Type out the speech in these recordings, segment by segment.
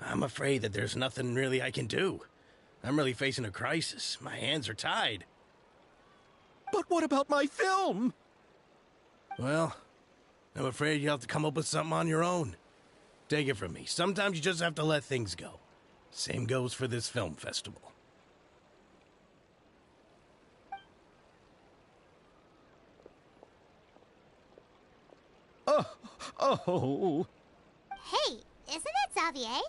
I'm afraid that there's nothing really I can do. I'm really facing a crisis. My hands are tied. But what about my film? Well, I'm afraid you'll have to come up with something on your own. Take it from me. Sometimes you just have to let things go. Same goes for this film festival. Oh. Hey, isn't that Xavier?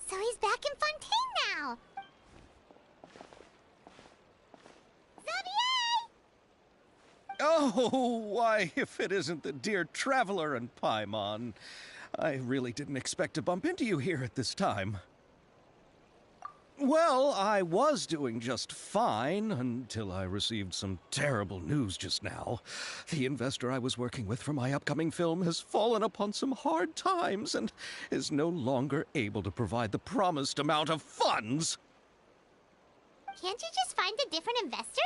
So he's back in Fontaine now. Xavier! Oh, why, if it isn't the dear Traveler and Paimon. I really didn't expect to bump into you here at this time. Well, I was doing just fine until I received some terrible news just now. The investor I was working with for my upcoming film has fallen upon some hard times and is no longer able to provide the promised amount of funds. Can't you just find a different investor?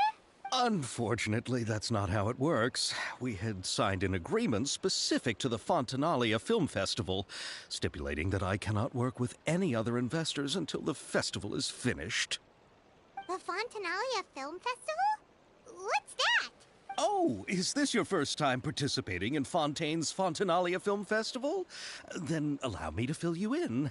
Unfortunately, that's not how it works. We had signed an agreement specific to the Fontanalia Film Festival, stipulating that I cannot work with any other investors until the festival is finished. The Fontanalia Film Festival? What's that? Oh, is this your first time participating in Fontaine's Fontanalia Film Festival? Then allow me to fill you in.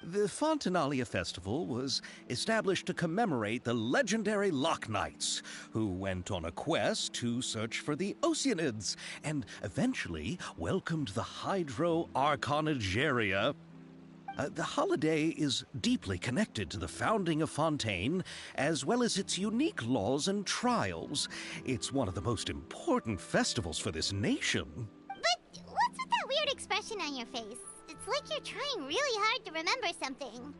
The Fontanalia Festival was established to commemorate the legendary Loch Knights, who went on a quest to search for the Oceanids, and eventually welcomed the Hydro Archonigeria. The holiday is deeply connected to the founding of Fontaine, as well as its unique laws and trials. It's one of the most important festivals for this nation. But what's with that weird expression on your face? It's like you're trying really hard to remember something.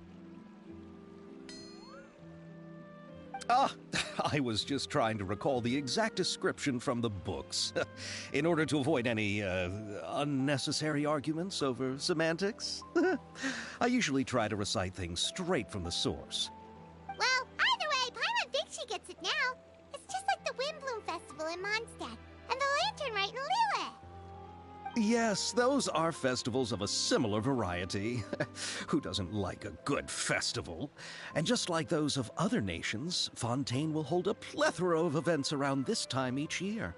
I was just trying to recall the exact description from the books, in order to avoid any unnecessary arguments over semantics. I usually try to recite things straight from the source. Well, either way, Paimon thinks she gets it now. It's just like the Windbloom Festival in Mondstadt, and the Lantern Rite in Lille. Yes, those are festivals of a similar variety. Who doesn't like a good festival? And just like those of other nations, Fontaine will hold a plethora of events around this time each year.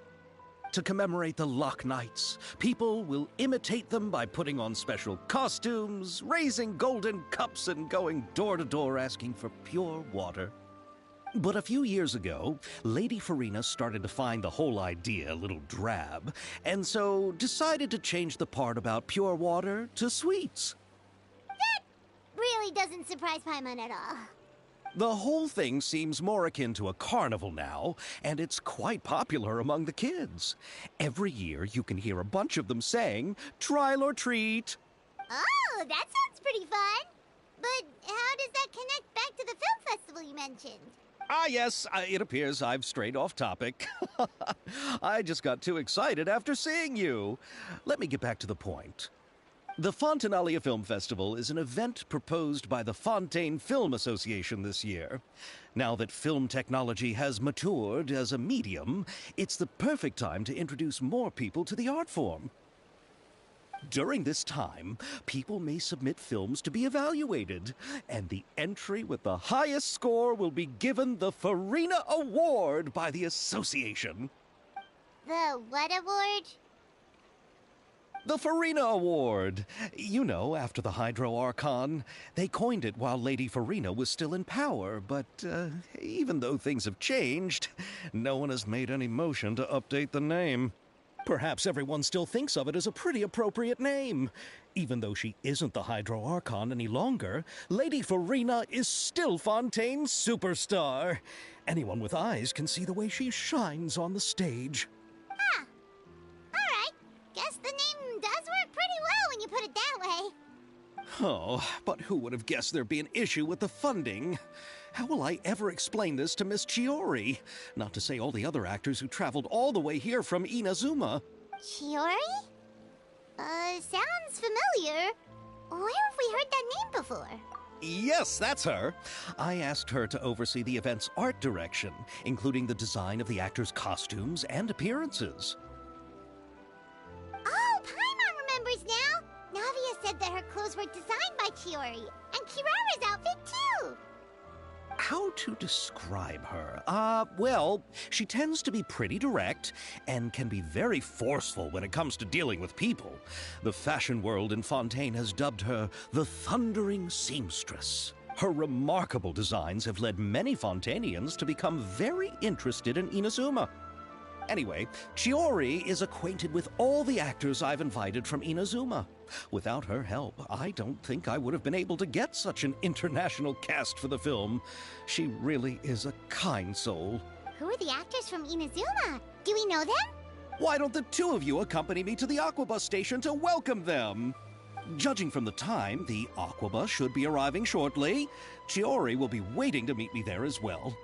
To commemorate the Loch Knights, people will imitate them by putting on special costumes, raising golden cups, and going door to door asking for pure water. But a few years ago, Lady Farina started to find the whole idea a little drab, and so decided to change the part about pure water to sweets. That really doesn't surprise Paimon at all. The whole thing seems more akin to a carnival now, and it's quite popular among the kids. Every year you can hear a bunch of them saying, "Trial or treat." Oh, that sounds pretty fun. But how does that connect back to the film festival you mentioned? Yes, it appears I've strayed off topic. I just got too excited after seeing you. Let me get back to the point. The Fontanalia Film Festival is an event proposed by the Fontaine Film Association this year. Now that film technology has matured as a medium, it's the perfect time to introduce more people to the art form. During this time, people may submit films to be evaluated, and the entry with the highest score will be given the Farina Award by the association. The what award? The Farina Award. You know, after the Hydro Archon. They coined it while Lady Farina was still in power, but even though things have changed, no one has made any motion to update the name. Perhaps everyone still thinks of it as a pretty appropriate name. Even though she isn't the Hydro Archon any longer, Lady Farina is still Fontaine's superstar. Anyone with eyes can see the way she shines on the stage. Huh. Alright. Guess the name does work pretty well when you put it that way. Oh, but who would have guessed there'd be an issue with the funding? How will I ever explain this to Miss Chiori? Not to say all the other actors who traveled all the way here from Inazuma. Chiori? Sounds familiar. Where have we heard that name before? Yes, that's her. I asked her to oversee the event's art direction, including the design of the actors' costumes and appearances. Oh, Paimon remembers now! Navia said that her clothes were designed by Chiori, and Kirara's outfit too! How to describe her? Well, she tends to be pretty direct and can be very forceful when it comes to dealing with people. The fashion world in Fontaine has dubbed her the Thundering Seamstress. Her remarkable designs have led many Fontainians to become very interested in Inazuma. Anyway, Chiori is acquainted with all the actors I've invited from Inazuma. Without her help, I don't think I would have been able to get such an international cast for the film. She really is a kind soul. Who are the actors from Inazuma? Do we know them? Why don't the two of you accompany me to the Aquabus station to welcome them? Judging from the time, the Aquabus should be arriving shortly. Chiori will be waiting to meet me there as well.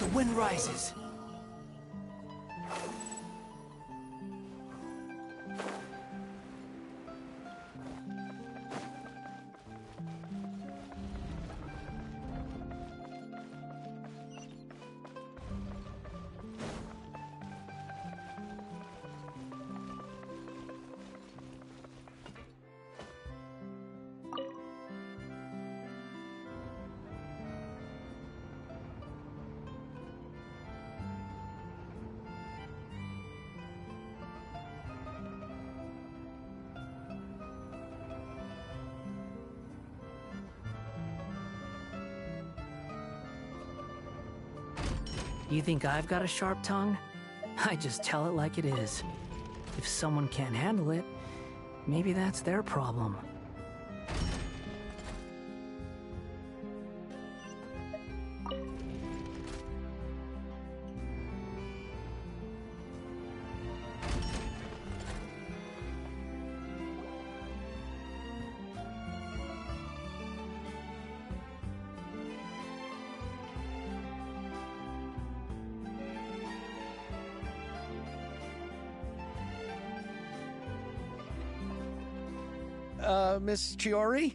The wind rises. You think I've got a sharp tongue? I just tell it like it is. If someone can't handle it, maybe that's their problem. Miss Chiori?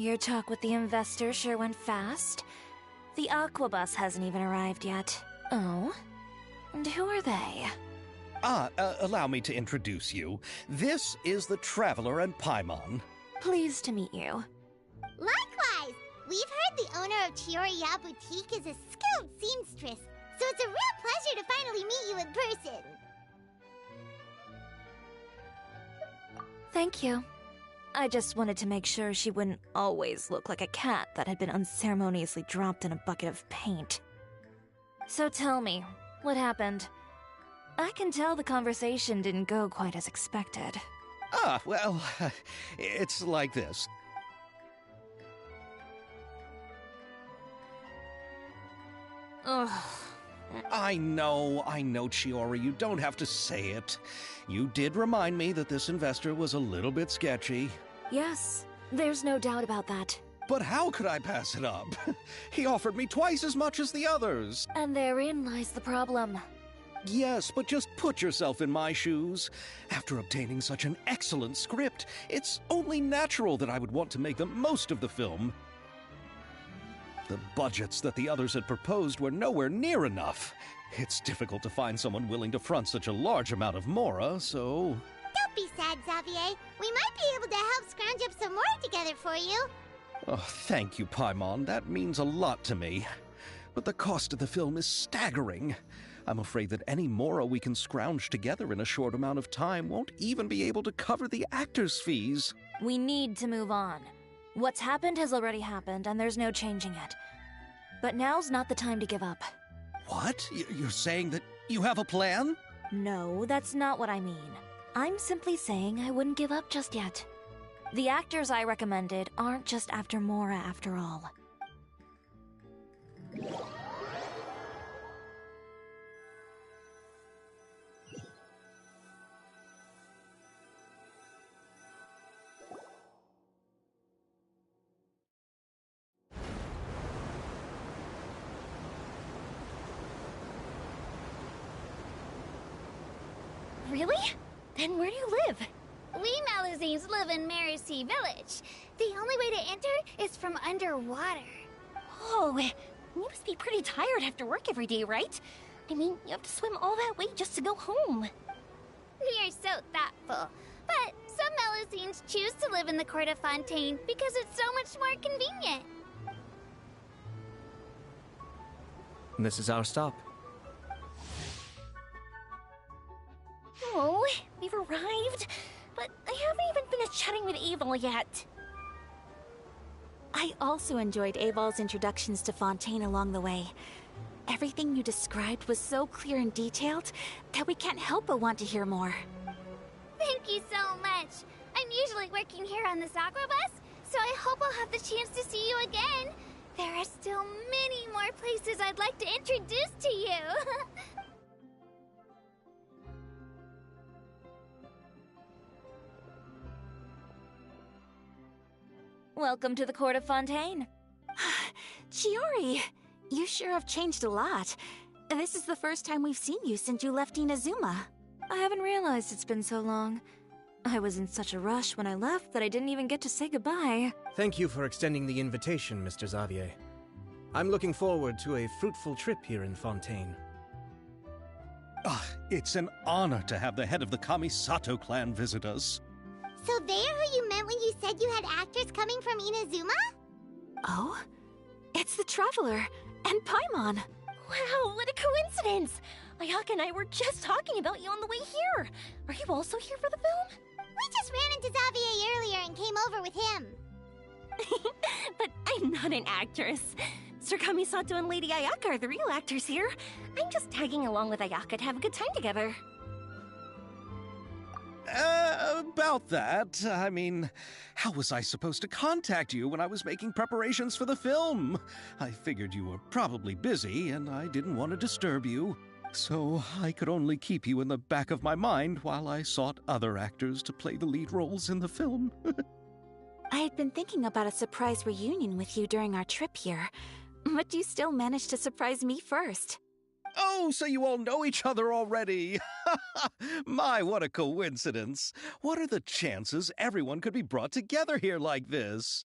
Your talk with the investor sure went fast. The Aquabus hasn't even arrived yet. Oh? And who are they? Allow me to introduce you. This is the Traveler and Paimon. Pleased to meet you. Likewise! We've heard the owner of Chioriya Boutique is a skilled seamstress, so it's a real pleasure to finally meet you in person. Thank you. I just wanted to make sure she wouldn't always look like a cat that had been unceremoniously dropped in a bucket of paint. So tell me, what happened? I can tell the conversation didn't go quite as expected. Well, it's like this. Ugh. I know, Chiori, you don't have to say it. You did remind me that this investor was a little bit sketchy. Yes, there's no doubt about that. But how could I pass it up? He offered me twice as much as the others. And therein lies the problem. Yes, but just put yourself in my shoes. After obtaining such an excellent script, it's only natural that I would want to make the most of the film. The budgets that the others had proposed were nowhere near enough. It's difficult to find someone willing to front such a large amount of mora, so... Don't be sad, Xavier. We might be able to help scrounge up some more together for you. Oh, thank you, Paimon. That means a lot to me. But the cost of the film is staggering. I'm afraid that any mora we can scrounge together in a short amount of time won't even be able to cover the actors' fees. We need to move on. What's happened has already happened, and there's no changing it. But now's not the time to give up. What? You're saying that you have a plan? No, that's not what I mean. I'm simply saying I wouldn't give up just yet. The actors I recommended aren't just after Mora after all. Really? Then where do you live? We Malazines live in Mercy Village. The only way to enter is from underwater. Oh, you must be pretty tired after work every day, right? I mean, you have to swim all that way just to go home. We are so thoughtful. But some Malazines choose to live in the Court of Fontaine because it's so much more convenient. This is our stop. Oh, we've arrived, but I haven't even finished chatting with Aval yet. I also enjoyed Aval's introductions to Fontaine along the way. Everything you described was so clear and detailed that we can't help but want to hear more. Thank you so much. I'm usually working here on this Aquabus, so I hope I'll have the chance to see you again. There are still many more places I'd like to introduce to you. Welcome to the Court of Fontaine. Chiori, you sure have changed a lot. This is the first time we've seen you since you left Inazuma. I haven't realized it's been so long. I was in such a rush when I left that I didn't even get to say goodbye. Thank you for extending the invitation, Mr. Xavier. I'm looking forward to a fruitful trip here in Fontaine. It's an honor to have the head of the Kamisato clan visit us. So they're who you meant when you said you had actors coming from Inazuma? Oh? It's the Traveler and Paimon. Wow, what a coincidence! Ayaka and I were just talking about you on the way here. Are you also here for the film? We just ran into Xavier earlier and came over with him. But I'm not an actress. Sir Kamisato and Lady Ayaka are the real actors here. I'm just tagging along with Ayaka to have a good time together. About that, I mean, how was I supposed to contact you when I was making preparations for the film? I figured you were probably busy, and I didn't want to disturb you. So I could only keep you in the back of my mind while I sought other actors to play the lead roles in the film. I had been thinking about a surprise reunion with you during our trip here, but you still managed to surprise me first. Oh, so you all know each other already! My, what a coincidence! What are the chances everyone could be brought together here like this?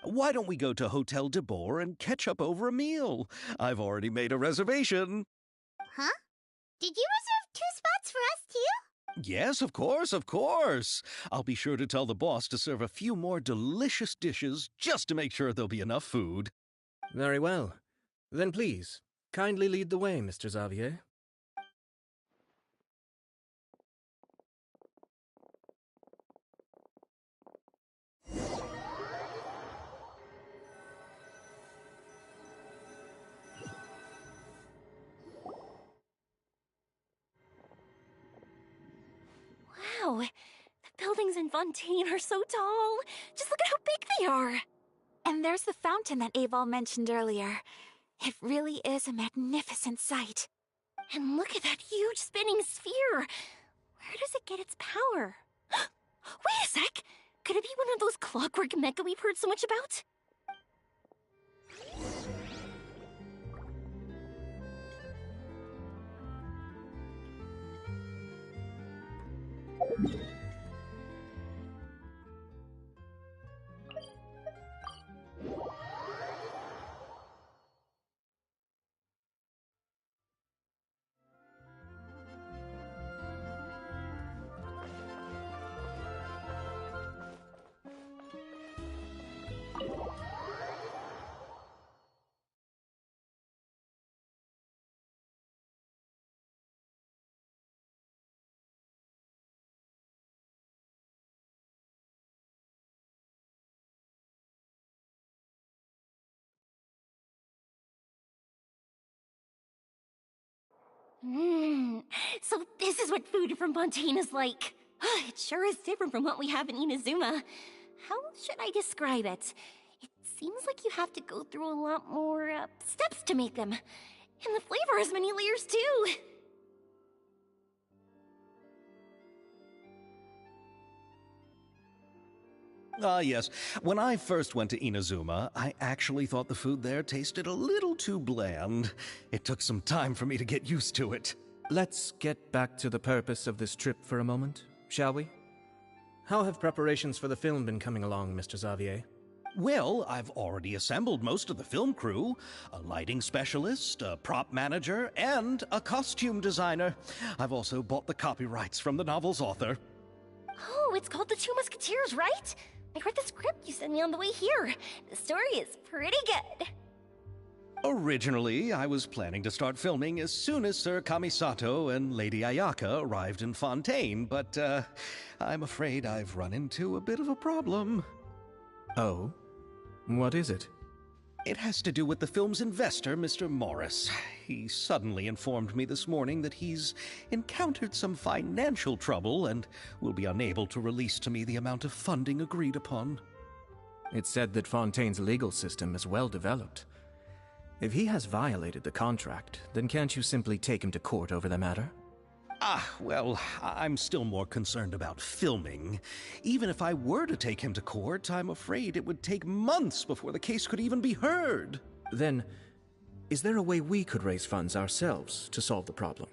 Why don't we go to Hotel de Boer and catch up over a meal? I've already made a reservation. Huh? Did you reserve 2 spots for us too? Yes, of course, of course. I'll be sure to tell the boss to serve a few more delicious dishes just to make sure there'll be enough food. Very well. Then please, kindly lead the way, Mr. Xavier. Wow, the buildings in Fontaine are so tall. Just look at how big they are. And there's the fountain that Aval mentioned earlier. It really is a magnificent sight. And look at that huge spinning sphere. Where does it get its power? Wait a sec! Could it be one of those clockwork mecha we've heard so much about? So this is what food from Fontaine is like. It sure is different from what we have in Inazuma. How should I describe it? It seems like you have to go through a lot more steps to make them. And the flavor has many layers too. Ah, yes. When I first went to Inazuma, I actually thought the food there tasted a little too bland. It took some time for me to get used to it. Let's get back to the purpose of this trip for a moment, shall we? How have preparations for the film been coming along, Mr. Xavier? Well, I've already assembled most of the film crew. A lighting specialist, a prop manager, and a costume designer. I've also bought the copyrights from the novel's author. Oh, it's called The Two Musketeers, right? I read the script you sent me on the way here. The story is pretty good. Originally, I was planning to start filming as soon as Sir Kamisato and Lady Ayaka arrived in Fontaine, but I'm afraid I've run into a bit of a problem. Oh? What is it? It has to do with the film's investor, Mr. Morris. He suddenly informed me this morning that he's encountered some financial trouble and will be unable to release to me the amount of funding agreed upon. It's said that Fontaine's legal system is well developed. If he has violated the contract, then can't you simply take him to court over the matter? Well, I'm still more concerned about filming. Even if I were to take him to court, I'm afraid it would take months before the case could even be heard. Then, is there a way we could raise funds ourselves to solve the problem?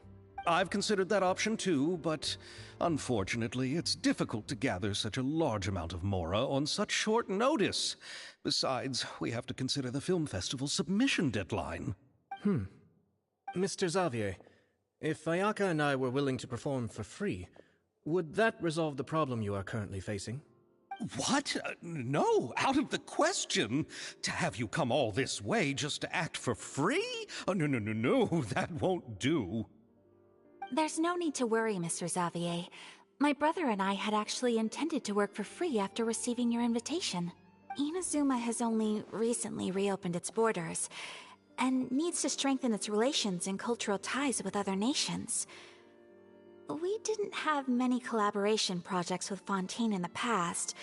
I've considered that option too, but unfortunately, it's difficult to gather such a large amount of mora on such short notice. Besides, we have to consider the film festival's submission deadline. Mr. Xavier, if Ayaka and I were willing to perform for free, would that resolve the problem you are currently facing? What? No, out of the question. To have you come all this way just to act for free? Oh, no, that won't do. There's no need to worry, Mr. Xavier. My brother and I had actually intended to work for free after receiving your invitation. Inazuma has only recently reopened its borders, and needs to strengthen its relations and cultural ties with other nations. We didn't have many collaboration projects with Fontaine in the past,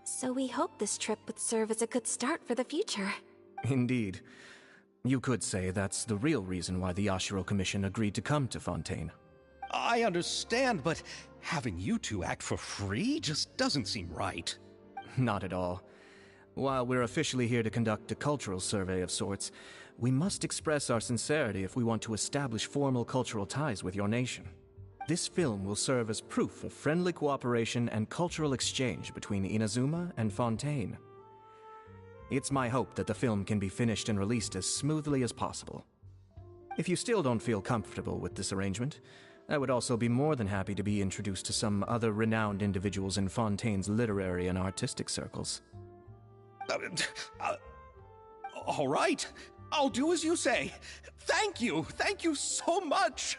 so we hoped this trip would serve as a good start for the future. Indeed. You could say that's the real reason why the Yashiro Commission agreed to come to Fontaine. I understand, but having you two act for free just doesn't seem right. Not at all. While we're officially here to conduct a cultural survey of sorts, we must express our sincerity if we want to establish formal cultural ties with your nation. This film will serve as proof of friendly cooperation and cultural exchange between Inazuma and Fontaine. It's my hope that the film can be finished and released as smoothly as possible. If you still don't feel comfortable with this arrangement, I would also be more than happy to be introduced to some other renowned individuals in Fontaine's literary and artistic circles. All right. I'll do as you say. Thank you so much.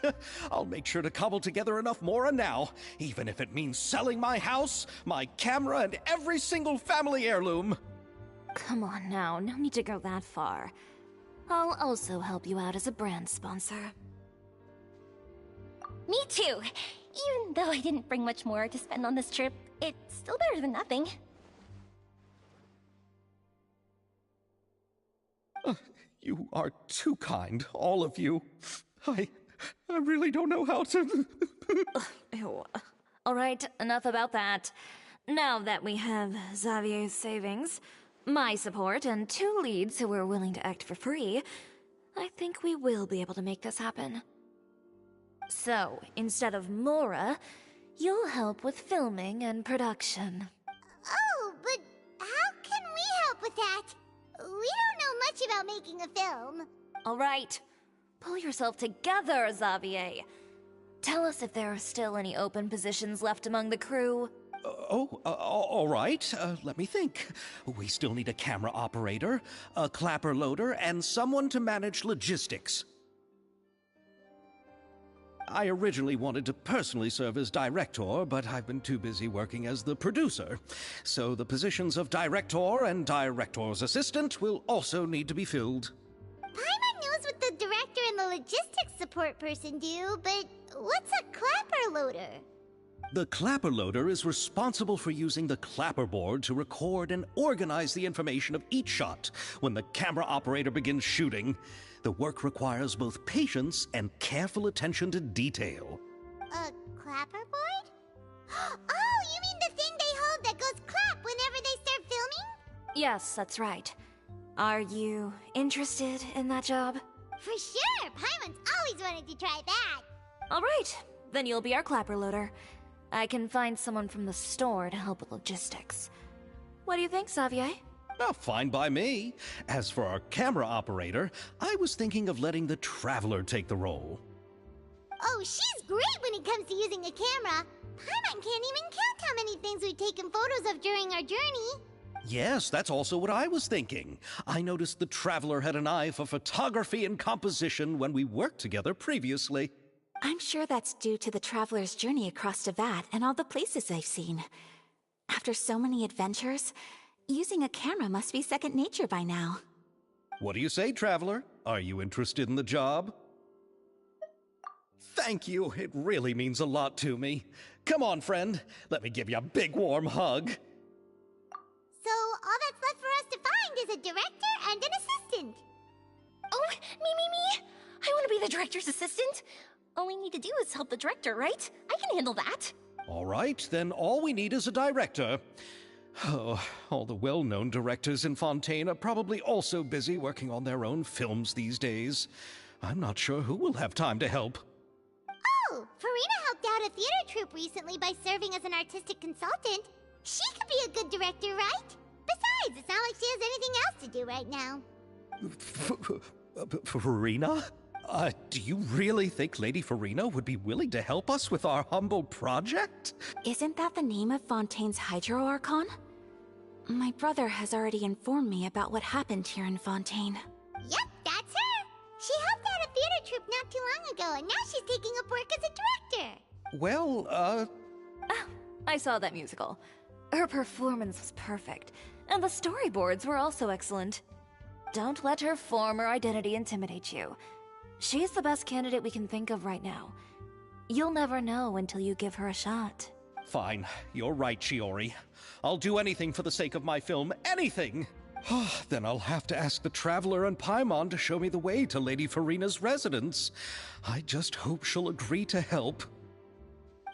I'll make sure to cobble together enough mora now, even if it means selling my house, my camera, and every single family heirloom. Come on now, no need to go that far. I'll also help you out as a brand sponsor. Me too. Even though I didn't bring much more to spend on this trip, it's still better than nothing. You are too kind, all of you. I really don't know how to... Ew. All right, enough about that. Now that we have Xavier's savings, my support, and 2 leads who are willing to act for free, I think we will be able to make this happen. So, instead of Mora, you'll help with filming and production. Oh, but how can we help with that? We don't know much about making a film. All right, pull yourself together, Xavier. Tell us if there are still any open positions left among the crew. All right. Let me think. We still need a camera operator, a clapper loader, and someone to manage logistics. I originally wanted to personally serve as director, but I've been too busy working as the producer. So the positions of director and director's assistant will also need to be filled. Paimon knows what the director and the logistics support person do, but what's a clapper loader? The clapper loader is responsible for using the clapper board to record and organize the information of each shot when the camera operator begins shooting. The work requires both patience and careful attention to detail. A clapper board? Oh, you mean the thing they hold that goes clap whenever they start filming? Yes, that's right. Are you interested in that job? For sure! Paimon's always wanted to try that! All right, then you'll be our clapper loader. I can find someone from the store to help with logistics. What do you think, Xavier? Oh, fine by me. As for our camera operator, I was thinking of letting the Traveler take the role. Oh, she's great when it comes to using a camera. Paimon can't even count how many things we've taken photos of during our journey. Yes, that's also what I was thinking. I noticed the Traveler had an eye for photography and composition when we worked together previously. I'm sure that's due to the Traveler's journey across Teyvat and all the places they've seen. After so many adventures, using a camera must be second nature by now. What do you say, Traveler? Are you interested in the job? Thank you. It really means a lot to me. Come on, friend. Let me give you a big warm hug. So, all that's left for us to find is a director and an assistant. Oh, me! I want to be the director's assistant. All we need to do is help the director, right? I can handle that. All right, then all we need is a director. Oh, all the well-known directors in Fontaine are probably also busy working on their own films these days. I'm not sure who will have time to help. Oh, Farina helped out a theater troupe recently by serving as an artistic consultant. She could be a good director, right? Besides, it's not like she has anything else to do right now. Farina? Do you really think Lady Farina would be willing to help us with our humble project? Isn't that the name of Fontaine's Hydro Archon? My brother has already informed me about what happened here in Fontaine. Yep, that's her. She helped out a theater troupe not too long ago, and now she's taking up work as a director. Well, Ah, I saw that musical. Her performance was perfect, and the storyboards were also excellent. Don't let her form or identity intimidate you. She's the best candidate we can think of right now. You'll never know until you give her a shot. Fine. You're right, Shiori. I'll do anything for the sake of my film. Anything! Then I'll have to ask the Traveler and Paimon to show me the way to Lady Farina's residence. I just hope she'll agree to help.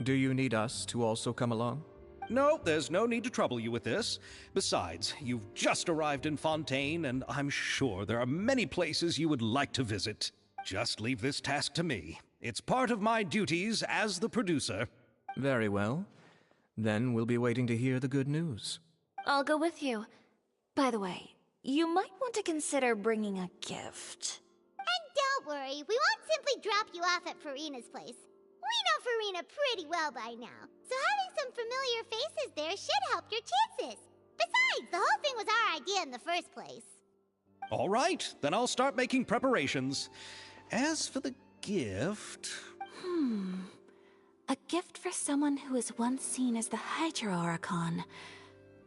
Do you need us to also come along? No, there's no need to trouble you with this. Besides, you've just arrived in Fontaine, and I'm sure there are many places you would like to visit. Just leave this task to me. It's part of my duties as the producer. Very well. Then we'll be waiting to hear the good news. I'll go with you. By the way, you might want to consider bringing a gift. And don't worry, we won't simply drop you off at Farina's place. We know Farina pretty well by now, so having some familiar faces there should help your chances. Besides, the whole thing was our idea in the first place. All right, then I'll start making preparations. As for the gift... A gift for someone who was once seen as the Hydra Oricon.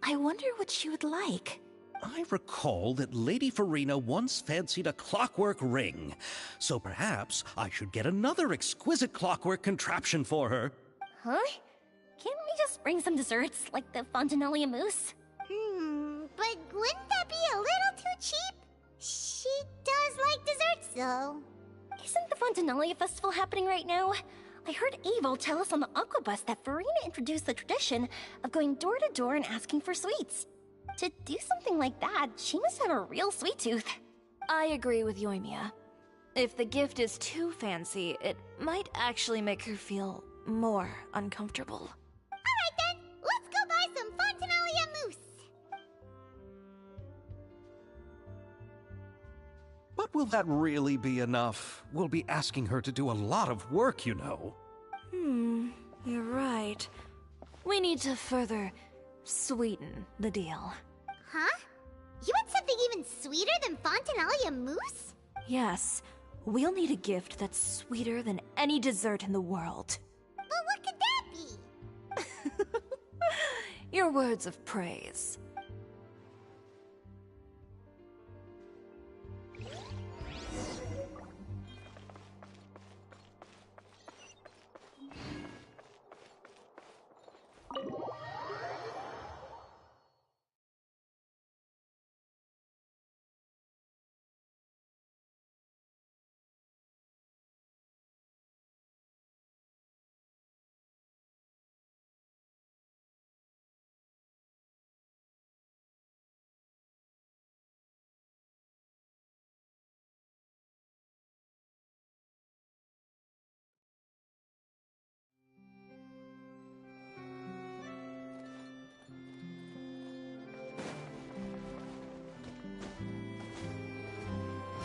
I wonder what she would like. I recall that Lady Farina once fancied a clockwork ring, so perhaps I should get another exquisite clockwork contraption for her. Huh? Can't we just bring some desserts, like the Fontanalia mousse? But wouldn't that be a little too cheap? She does like desserts, though. Isn't the Fontanalia festival happening right now? I heard Evil tell us on the Aquabus that Farina introduced the tradition of going door to door and asking for sweets. To do something like that, she must have a real sweet tooth. I agree with Yoimiya. If the gift is too fancy, it might actually make her feel more uncomfortable. Alright then, let's go buy some Fontanalia mousse. But will that really be enough? We'll be asking her to do a lot of work, you know. You're right. We need to further sweeten the deal. Huh? You want something even sweeter than Fontanalia mousse? Yes, we'll need a gift that's sweeter than any dessert in the world. But what could that be? Your words of praise.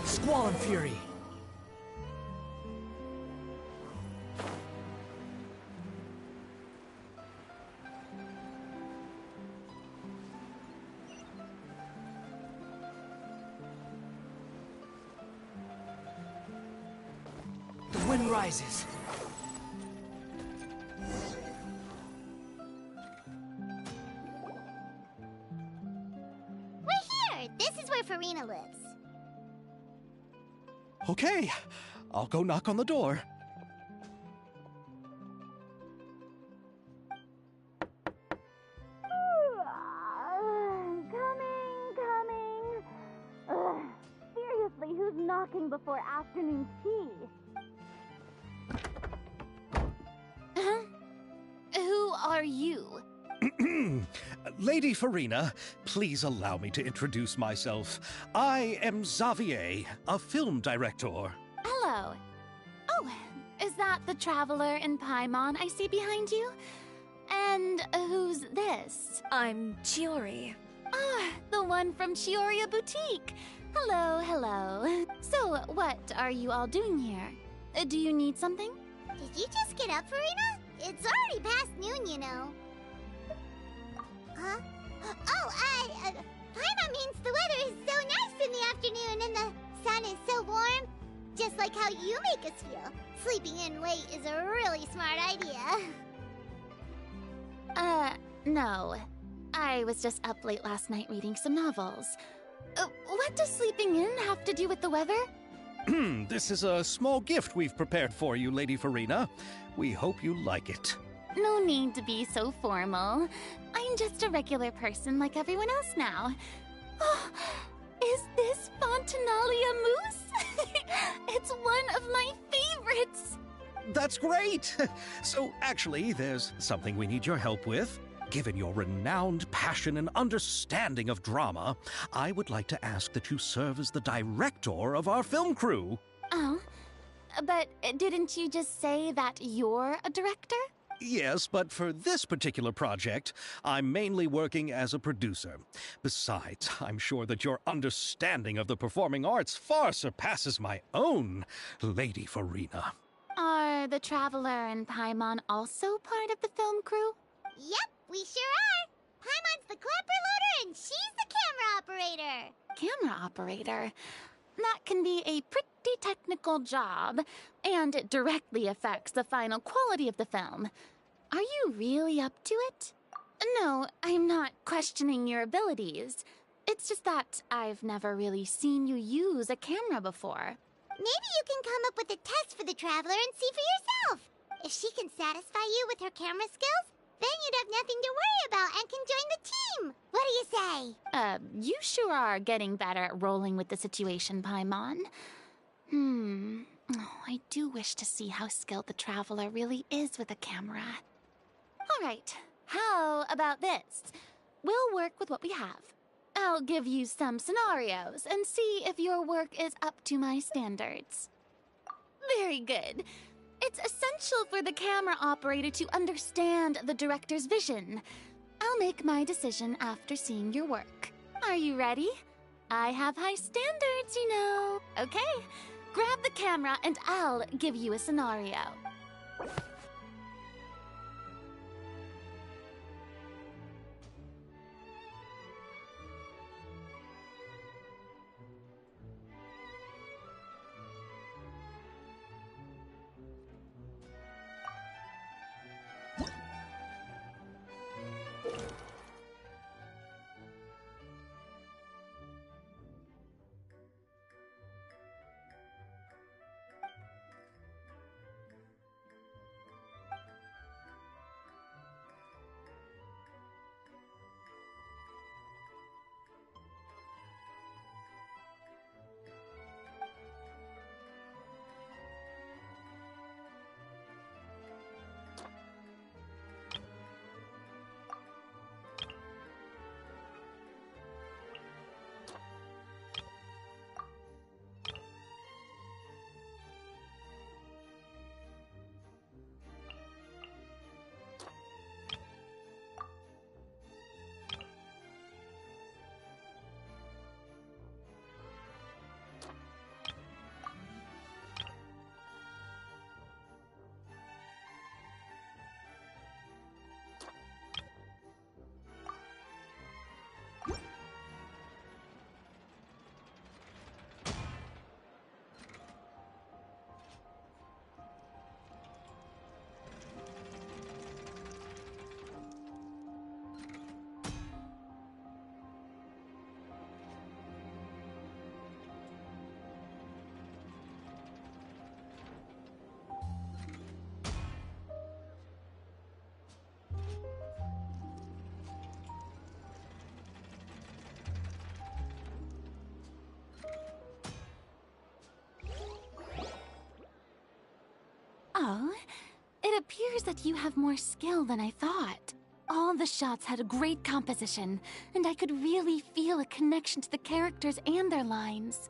Squall and Fury. The wind rises. We're here! This is where Farina lives. Okay, I'll go knock on the door. Coming. Seriously, who's knocking before afternoon tea? Who are you? Lady Farina, please allow me to introduce myself. I am Xavier, a film director. Hello. Oh, is that the traveler in Paimon I see behind you? And who's this? I'm Chiori. Ah, the one from Chioria Boutique. Hello. So, what are you all doing here? Do you need something? Did you just get up, Farina? It's already past noon, you know. Huh? Paimon means the weather is so nice in the afternoon and the sun is so warm. Just like how you make us feel. Sleeping in late is a really smart idea. No. I was just up late last night reading some novels. What does sleeping in have to do with the weather? This is a small gift we've prepared for you, Lady Farina. We hope you like it. No need to be so formal. I'm just a regular person like everyone else now. Oh, is this Fontanalia mousse? It's one of my favorites. That's great! So, actually, there's something we need your help with. Given your renowned passion and understanding of drama, I would like to ask that you serve as the director of our film crew. Oh, but didn't you just say that you're a director? Yes, but for this particular project, I'm mainly working as a producer. Besides, I'm sure that your understanding of the performing arts far surpasses my own, Lady Farina. Are the Traveler and Paimon also part of the film crew? Yep, we sure are. Paimon's the clapper loader and she's the camera operator. Camera operator? That can be a pretty technical job, and it directly affects the final quality of the film. Are you really up to it? No, I'm not questioning your abilities. It's just that I've never really seen you use a camera before. Maybe you can come up with a test for the Traveler and see for yourself. If she can satisfy you with her camera skills, then you'd have nothing to worry about and can join the team. What do you say? You sure are getting better at rolling with the situation, Paimon. Oh, I do wish to see how skilled the Traveler really is with a camera. All right, how about this? We'll work with what we have. I'll give you some scenarios and see if your work is up to my standards. Very good. It's essential for the camera operator to understand the director's vision. I'll make my decision after seeing your work. Are you ready? I have high standards, you know. Okay, grab the camera and I'll give you a scenario. Oh, it appears that you have more skill than I thought. All the shots had a great composition, and I could really feel a connection to the characters and their lines.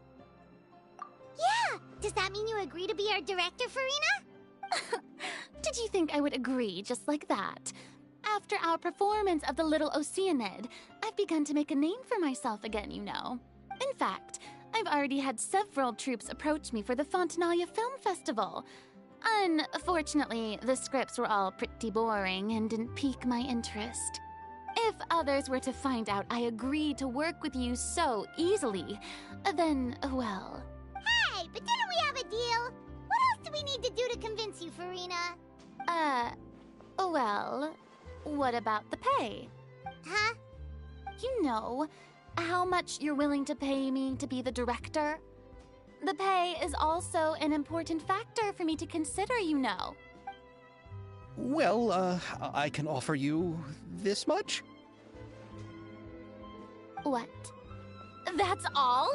Yeah! Does that mean you agree to be our director, Farina? Did you think I would agree just like that? After our performance of the Little Oceanid, I've begun to make a name for myself again, you know. In fact, I've already had several troops approach me for the Fontanalia Film Festival. Unfortunately, the scripts were all pretty boring and didn't pique my interest. If others were to find out I agreed to work with you so easily, then, well... Hey, but didn't we have a deal? What else do we need to do to convince you, Farina? Well, what about the pay? Huh? You know, how much you're willing to pay me to be the director? The pay is also an important factor for me to consider, you know. Well, I can offer you this much? What? That's all?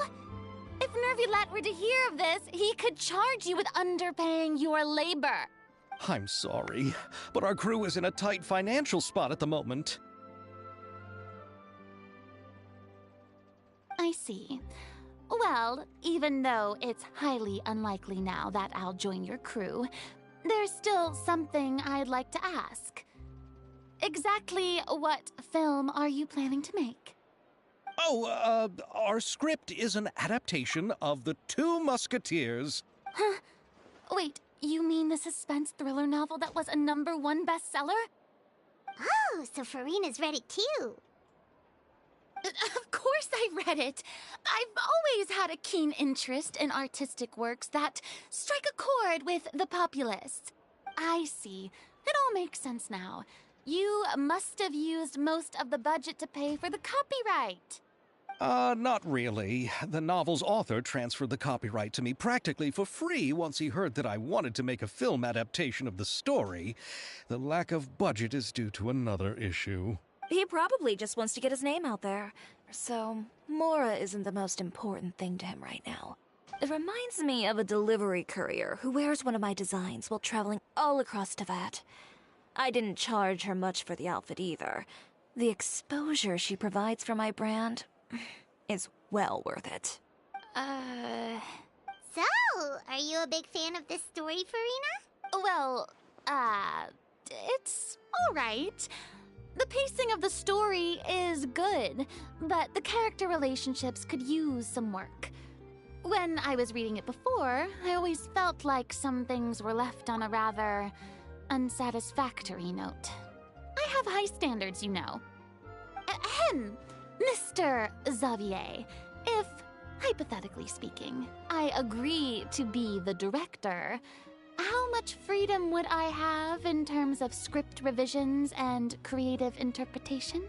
If Nervulat were to hear of this, he could charge you with underpaying your labor. I'm sorry, but our crew is in a tight financial spot at the moment. I see. Well, even though it's highly unlikely now that I'll join your crew, there's still something I'd like to ask. Exactly what film are you planning to make? Oh, our script is an adaptation of The Two Musketeers. Huh? Wait, you mean the suspense thriller novel that was a #1 bestseller? Oh, so Farina's read it too. Of course I read it. I've always had a keen interest in artistic works that strike a chord with the populace. I see. It all makes sense now. You must have used most of the budget to pay for the copyright. Not really. The novel's author transferred the copyright to me practically for free once he heard that I wanted to make a film adaptation of the story. The lack of budget is due to another issue. He probably just wants to get his name out there. So, Mora isn't the most important thing to him right now. It reminds me of a delivery courier who wears one of my designs while traveling all across Teyvat. I didn't charge her much for the outfit either. The exposure she provides for my brand is well worth it. So, are you a big fan of this story, Farina? Well, it's alright. The pacing of the story is good, but the character relationships could use some work. When I was reading it before, I always felt like some things were left on a rather unsatisfactory note. I have high standards, you know. Ahem, Mr. Xavier, if, hypothetically speaking, I agree to be the director, how much freedom would I have in terms of script revisions and creative interpretation?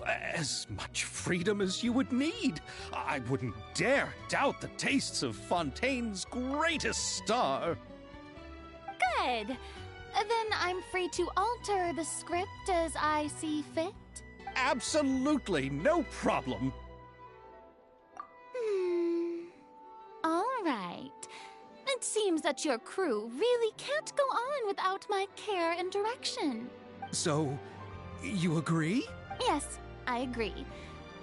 As much freedom as you would need. I wouldn't dare doubt the tastes of Fontaine's greatest star. Good. Then I'm free to alter the script as I see fit? Absolutely, no problem. All right. It seems that your crew really can't go on without my care and direction. So, you agree? Yes, I agree.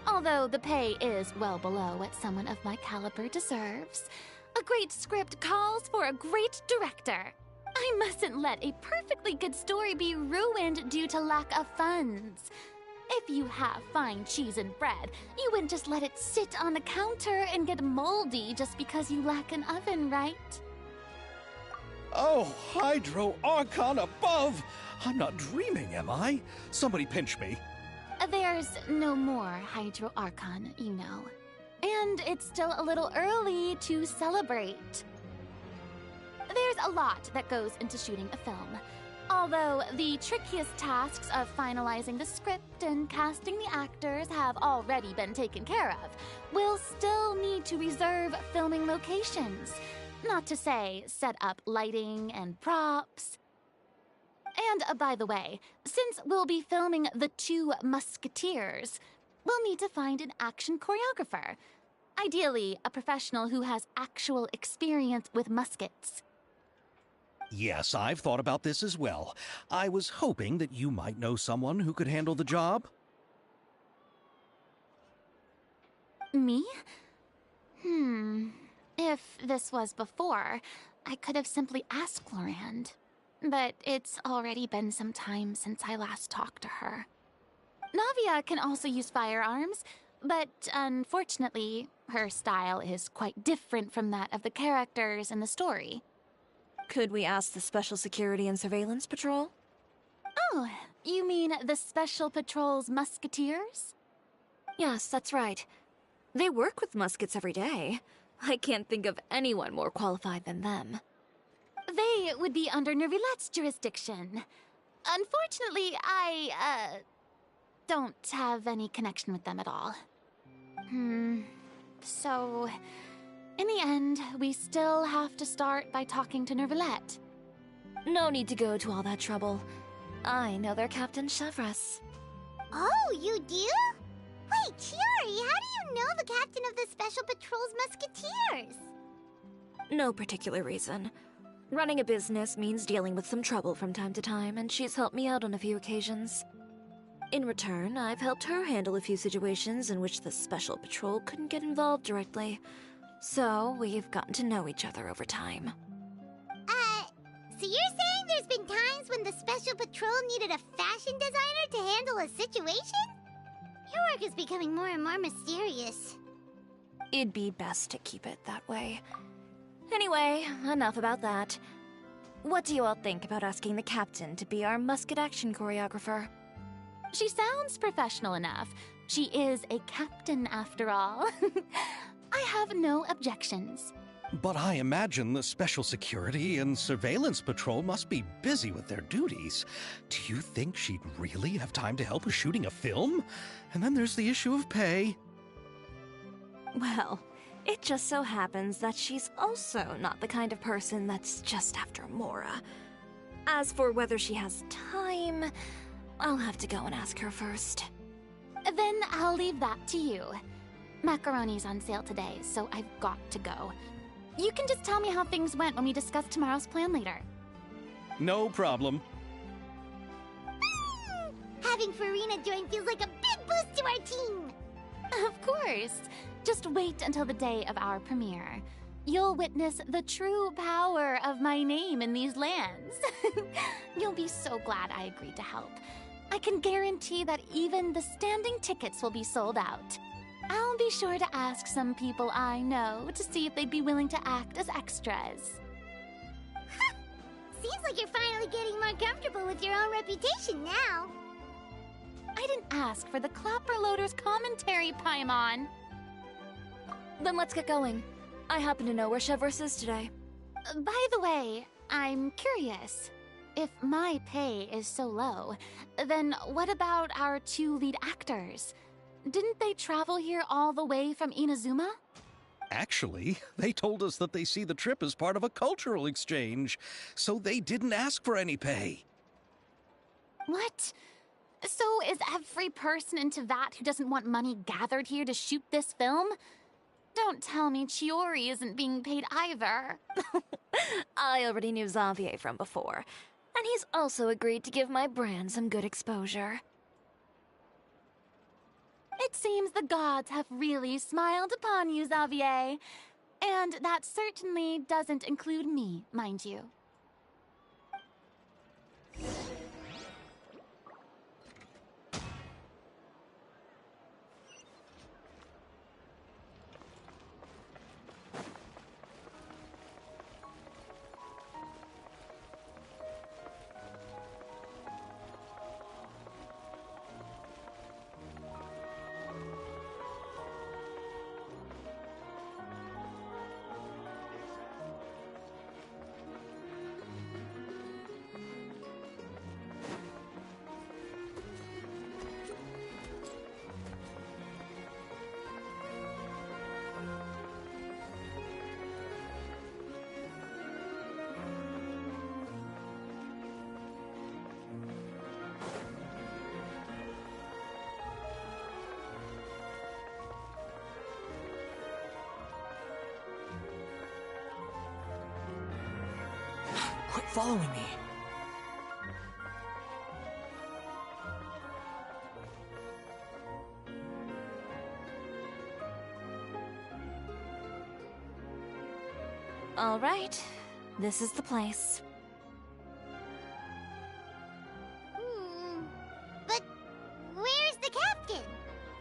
Although the pay is well below what someone of my caliber deserves. A great script calls for a great director. I mustn't let a perfectly good story be ruined due to lack of funds. If you have fine cheese and bread, you wouldn't just let it sit on the counter and get moldy just because you lack an oven, right? Oh, Hydro Archon above! I'm not dreaming, am I? Somebody pinch me. There's no more Hydro Archon, you know. And it's still a little early to celebrate. There's a lot that goes into shooting a film. Although the trickiest tasks of finalizing the script and casting the actors have already been taken care of, we'll still need to reserve filming locations. Not to say set up lighting and props. And by the way, since we'll be filming The Two Musketeers, we'll need to find an action choreographer. Ideally, a professional who has actual experience with muskets. Yes, I've thought about this as well. I was hoping that you might know someone who could handle the job. Me? If this was before, I could have simply asked Florand. But it's already been some time since I last talked to her. Navia can also use firearms, but unfortunately, her style is quite different from that of the characters in the story. Could we ask the Special Security and Surveillance Patrol? Oh, you mean the Special Patrol's musketeers? Yes, that's right. They work with muskets every day. I can't think of anyone more qualified than them. They would be under Nervilette's jurisdiction. Unfortunately, I, don't have any connection with them at all. So, in the end, we still have to start by talking to Nervilette. No need to go to all that trouble. I know their Captain Chevres. Oh, you do? Wait, Chiori, how do you know the captain of the Special Patrol's Musketeers? No particular reason. Running a business means dealing with some trouble from time to time, and she's helped me out on a few occasions. In return, I've helped her handle a few situations in which the Special Patrol couldn't get involved directly. So, we've gotten to know each other over time. So you're saying there's been times when the Special Patrol needed a fashion designer to handle a situation? Your work is becoming more and more mysterious. It'd be best to keep it that way. Anyway, enough about that. What do you all think about asking the captain to be our musket action choreographer? She sounds professional enough. She is a captain after all. I have no objections. But I imagine the Special Security and Surveillance Patrol must be busy with their duties. Do you think she'd really have time to help with shooting a film? And then there's the issue of pay. Well, it just so happens that she's also not the kind of person that's just after Mora. As for whether she has time, I'll have to go and ask her first. Then I'll leave that to you. Macaroni's on sale today, so I've got to go. You can just tell me how things went when we discuss tomorrow's plan later. No problem. Having Farina join feels like a big boost to our team! Of course. Just wait until the day of our premiere. You'll witness the true power of my name in these lands. You'll be so glad I agreed to help. I can guarantee that even the standing tickets will be sold out. I'll be sure to ask some people I know to see if they'd be willing to act as extras. Seems like you're finally getting more comfortable with your own reputation now. I didn't ask for the Clapper Loader's commentary, Paimon. Then let's get going. I happen to know where Chevreuse is today. By the way, I'm curious. If my pay is so low, then what about our two lead actors? Didn't they travel here all the way from Inazuma? Actually, they told us that they see the trip as part of a cultural exchange, so they didn't ask for any pay. What? So is every person in Teyvat who doesn't want money gathered here to shoot this film? Don't tell me Chiori isn't being paid either. I already knew Xavier from before, and he's also agreed to give my brand some good exposure. It seems the gods have really smiled upon you, Xavier. And that certainly doesn't include me, mind you. Quit following me. All right, this is the place. But where's the captain?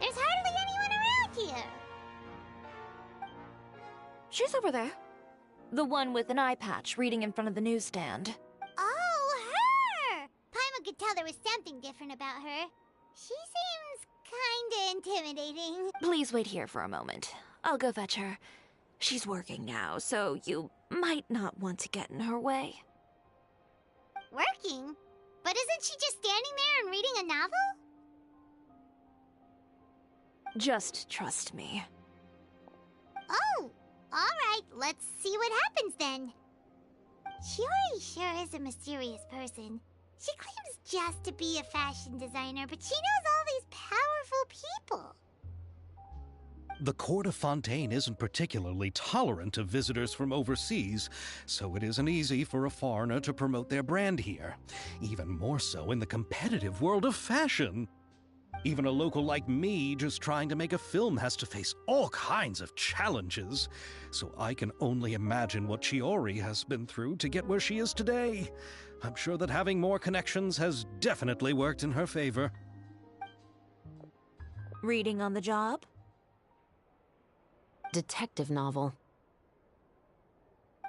There's hardly anyone around here. She's over there. The one with an eye patch reading in front of the newsstand. Oh, her! Paimon could tell there was something different about her. She seems kinda intimidating. Please wait here for a moment. I'll go fetch her. She's working now, so you might not want to get in her way. Working? But isn't she just standing there and reading a novel? Just trust me. Oh, alright, let's see what happens then. Chiori sure is a mysterious person. She claims just to be a fashion designer, but she knows all these powerful people. The court of Fontaine isn't particularly tolerant of visitors from overseas, so it isn't easy for a foreigner to promote their brand here. Even more so in the competitive world of fashion. Even a local like me just trying to make a film has to face all kinds of challenges. So I can only imagine what Chiori has been through to get where she is today. I'm sure that having more connections has definitely worked in her favor. Reading on the job? Detective novel.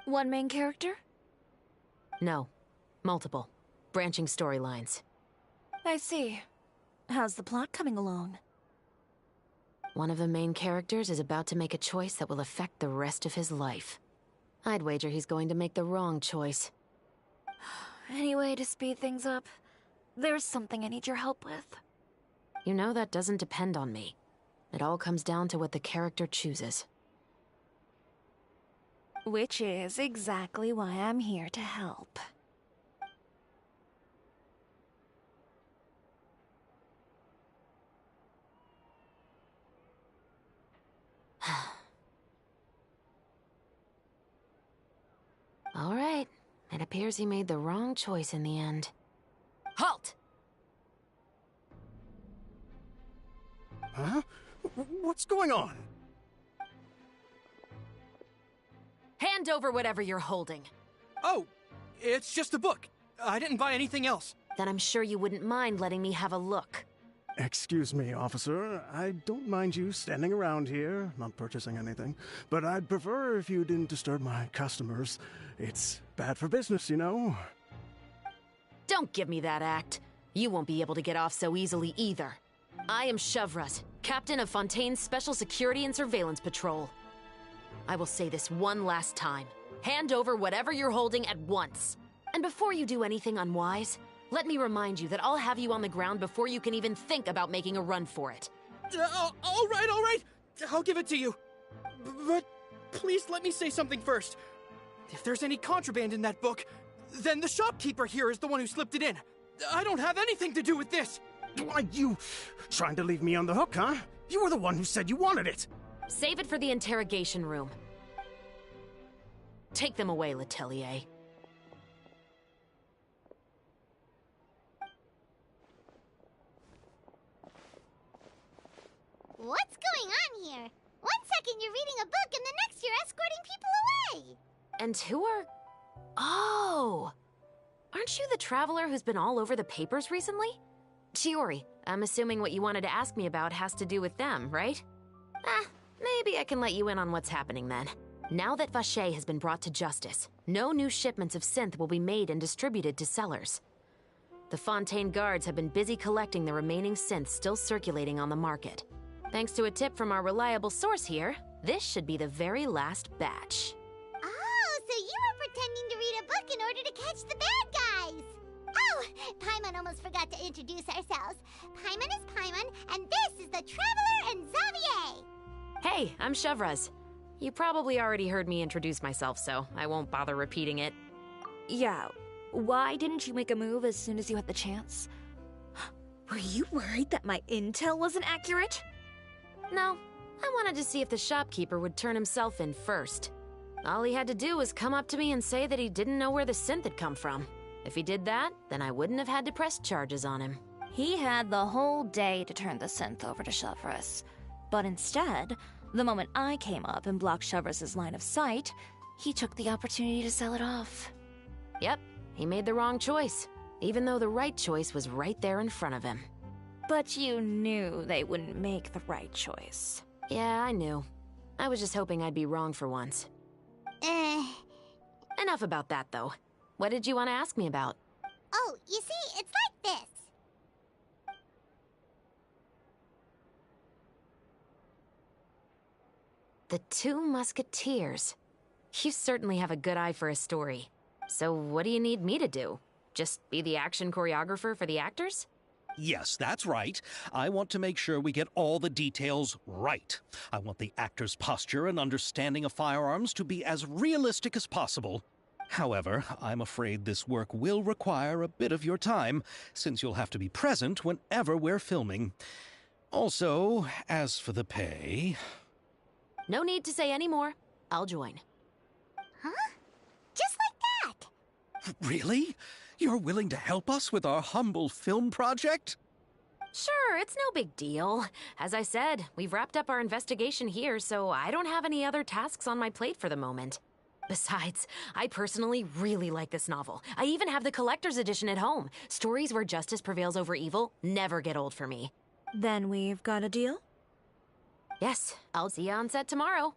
One main character? No. Multiple. Branching storylines. I see. How's the plot coming along? One of the main characters is about to make a choice that will affect the rest of his life. I'd wager he's going to make the wrong choice. Any way to speed things up? There's something I need your help with. You know that doesn't depend on me. It all comes down to what the character chooses. Which is exactly why I'm here to help. All right. It appears he made the wrong choice in the end. Halt! Huh? What's going on? Hand over whatever you're holding. Oh, it's just a book. I didn't buy anything else. Then I'm sure you wouldn't mind letting me have a look. Excuse me, officer. I don't mind you standing around here, not purchasing anything, but I'd prefer if you didn't disturb my customers. It's bad for business, you know? Don't give me that act. You won't be able to get off so easily either. I am Chevraz, captain of Fontaine's Special Security and Surveillance Patrol. I will say this one last time. Hand over whatever you're holding at once. And before you do anything unwise, let me remind you that I'll have you on the ground before you can even think about making a run for it. All right. I'll give it to you. But please let me say something first. If there's any contraband in that book, then the shopkeeper here is the one who slipped it in. I don't have anything to do with this. Why, you trying to leave me on the hook, huh? You were the one who said you wanted it. Save it for the interrogation room. Take them away, Letelier. What's going on here? One second you're reading a book and the next you're escorting people away. And who are... Oh! Aren't you the traveler who's been all over the papers recently? Chiori, I'm assuming what you wanted to ask me about has to do with them, right? Maybe I can let you in on what's happening then. Now that Vacher has been brought to justice, no new shipments of synth will be made and distributed to sellers. The Fontaine guards have been busy collecting the remaining synths still circulating on the market. Thanks to a tip from our reliable source here, this should be the very last batch. Oh, so you were pretending to read a book in order to catch the bad guys. Oh, Paimon almost forgot to introduce ourselves. Paimon is Paimon, and this is the Traveler and Xavier. Hey, I'm Chevraz. You probably already heard me introduce myself, so I won't bother repeating it. Yeah, why didn't you make a move as soon as you had the chance? Were you worried that my intel wasn't accurate? No, I wanted to see if the shopkeeper would turn himself in first. All he had to do was come up to me and say that he didn't know where the synth had come from. If he did that, then I wouldn't have had to press charges on him. He had the whole day to turn the synth over to Chevraz. But instead, the moment I came up and blocked Chevraz's line of sight, he took the opportunity to sell it off. Yep, he made the wrong choice, even though the right choice was right there in front of him. But you knew they wouldn't make the right choice. Yeah, I knew. I was just hoping I'd be wrong for once. Enough about that, though. What did you want to ask me about? Oh, you see, it's like this. The Two Musketeers. You certainly have a good eye for a story. So what do you need me to do? Just be the action choreographer for the actors? Yes, that's right. I want to make sure we get all the details right. I want the actor's posture and understanding of firearms to be as realistic as possible. However, I'm afraid this work will require a bit of your time, since you'll have to be present whenever we're filming. Also, as for the pay... No need to say any more. I'll join. Huh? Just like that? Really? You're willing to help us with our humble film project? Sure, it's no big deal. As I said, we've wrapped up our investigation here, so I don't have any other tasks on my plate for the moment. Besides, I personally really like this novel. I even have the collector's edition at home. Stories where justice prevails over evil never get old for me. Then we've got a deal? Yes, I'll see you on set tomorrow.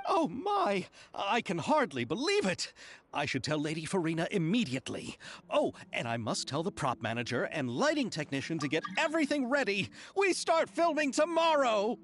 Oh my! I can hardly believe it! I should tell Lady Farina immediately. Oh, and I must tell the prop manager and lighting technician to get everything ready. We start filming tomorrow!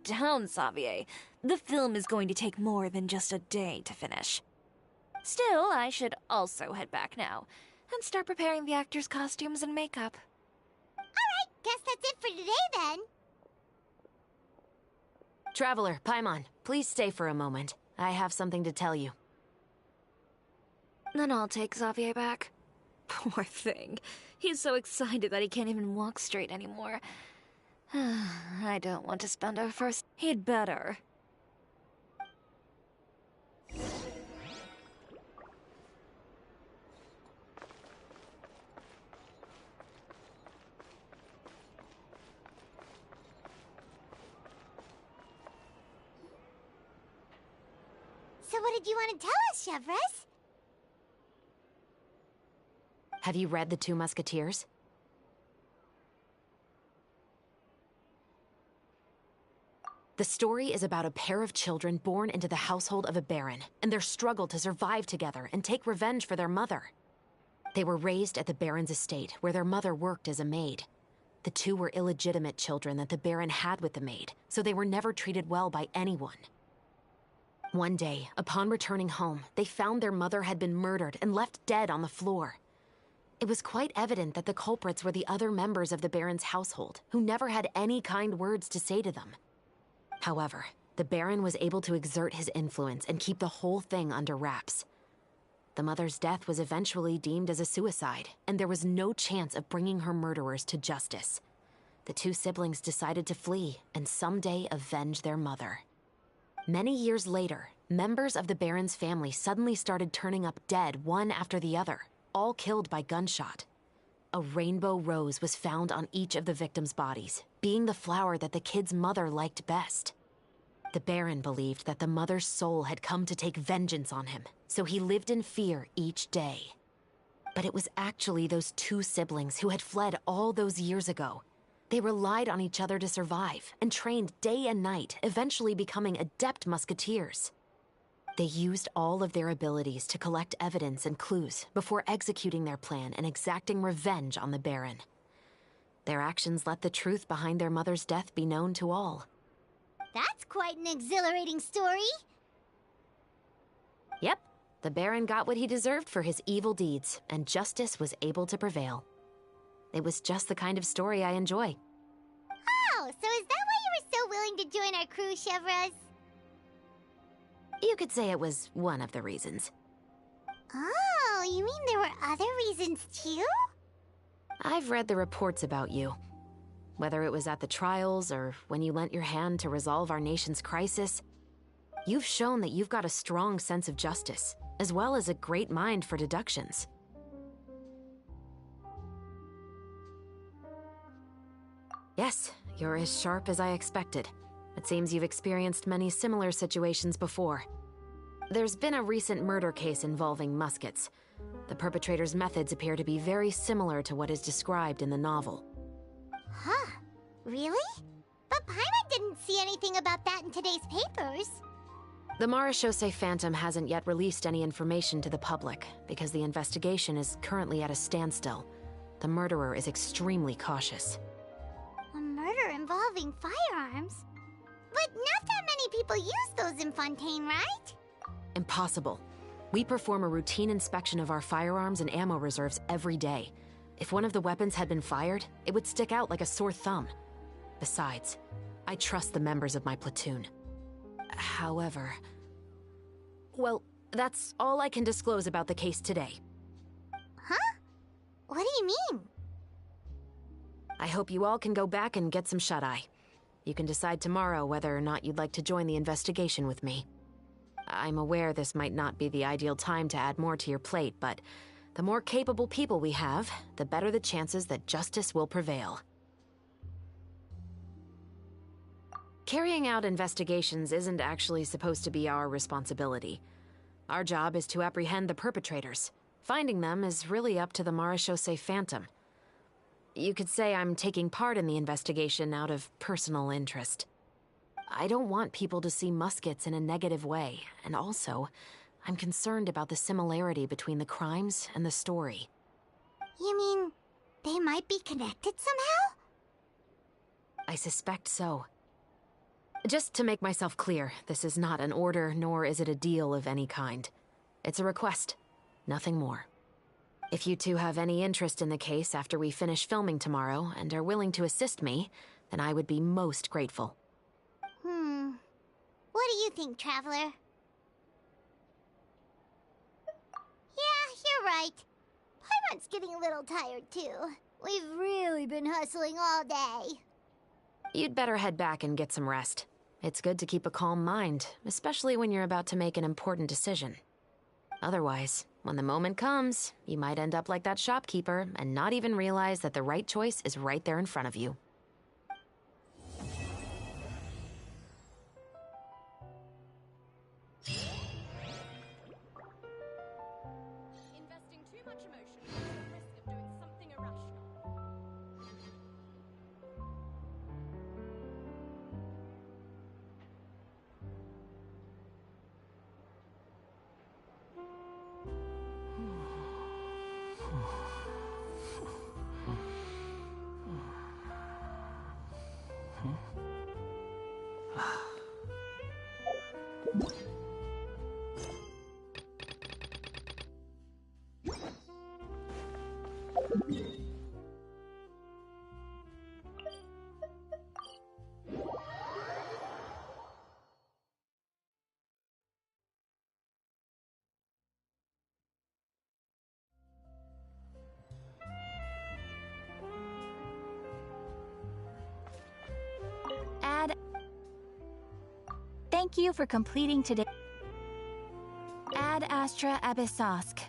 calm down, Xavier. The film is going to take more than just a day to finish. Still, I should also head back now and start preparing the actors' costumes and makeup. Alright, guess that's it for today then. Traveler, Paimon, please stay for a moment. I have something to tell you. Then I'll take Xavier back. Poor thing. He's so excited that he can't even walk straight anymore. I don't want to spend our first... He'd better. So what did you want to tell us, Chevres? Have you read The Two Musketeers? The story is about a pair of children born into the household of a baron, and their struggle to survive together and take revenge for their mother. They were raised at the baron's estate, where their mother worked as a maid. The two were illegitimate children that the baron had with the maid, so they were never treated well by anyone. One day, upon returning home, they found their mother had been murdered and left dead on the floor. It was quite evident that the culprits were the other members of the baron's household, who never had any kind words to say to them. However, the baron was able to exert his influence and keep the whole thing under wraps. The mother's death was eventually deemed as a suicide, and there was no chance of bringing her murderers to justice. The two siblings decided to flee and someday avenge their mother. Many years later, members of the baron's family suddenly started turning up dead one after the other, all killed by gunshot. A rainbow rose was found on each of the victims' bodies, being the flower that the kid's mother liked best. The baron believed that the mother's soul had come to take vengeance on him, so he lived in fear each day. But it was actually those two siblings who had fled all those years ago. They relied on each other to survive and trained day and night, eventually becoming adept musketeers. They used all of their abilities to collect evidence and clues before executing their plan and exacting revenge on the baron. Their actions let the truth behind their mother's death be known to all. That's quite an exhilarating story. Yep, the baron got what he deserved for his evil deeds, and justice was able to prevail. It was just the kind of story I enjoy. Oh, so is that why you were so willing to join our crew, Chevres? You could say it was one of the reasons. Oh, you mean there were other reasons too? I've read the reports about you. Whether it was at the trials or when you lent your hand to resolve our nation's crisis, you've shown that you've got a strong sense of justice, as well as a great mind for deductions. Yes, you're as sharp as I expected. It seems you've experienced many similar situations before. There's been a recent murder case involving muskets. The perpetrator's methods appear to be very similar to what is described in the novel. Huh? Really? But Paimon didn't see anything about that in today's papers. The Marechaussee Phantom hasn't yet released any information to the public because the investigation is currently at a standstill. The murderer is extremely cautious. A murder involving firearms? But not that many people use those in Fontaine, right? Impossible. We perform a routine inspection of our firearms and ammo reserves every day. If one of the weapons had been fired, it would stick out like a sore thumb. Besides, I trust the members of my platoon. However... Well, that's all I can disclose about the case today. Huh? What do you mean? I hope you all can go back and get some shut-eye. You can decide tomorrow whether or not you'd like to join the investigation with me. I'm aware this might not be the ideal time to add more to your plate, but the more capable people we have, the better the chances that justice will prevail. Carrying out investigations isn't actually supposed to be our responsibility. Our job is to apprehend the perpetrators. Finding them is really up to the Marechaussee Phantom. You could say I'm taking part in the investigation out of personal interest. I don't want people to see muskets in a negative way, and also, I'm concerned about the similarity between the crimes and the story. You mean, they might be connected somehow? I suspect so. Just to make myself clear, this is not an order, nor is it a deal of any kind. It's a request, nothing more. If you two have any interest in the case after we finish filming tomorrow and are willing to assist me, then I would be most grateful. What do you think, Traveler? Yeah, you're right. Paimon's getting a little tired, too. We've really been hustling all day. You'd better head back and get some rest. It's good to keep a calm mind, especially when you're about to make an important decision. Otherwise, when the moment comes, you might end up like that shopkeeper and not even realize that the right choice is right there in front of you. Investing too much emotion is the risk of doing something irrational. Thank you for completing today. Ad Astra Abyssosk.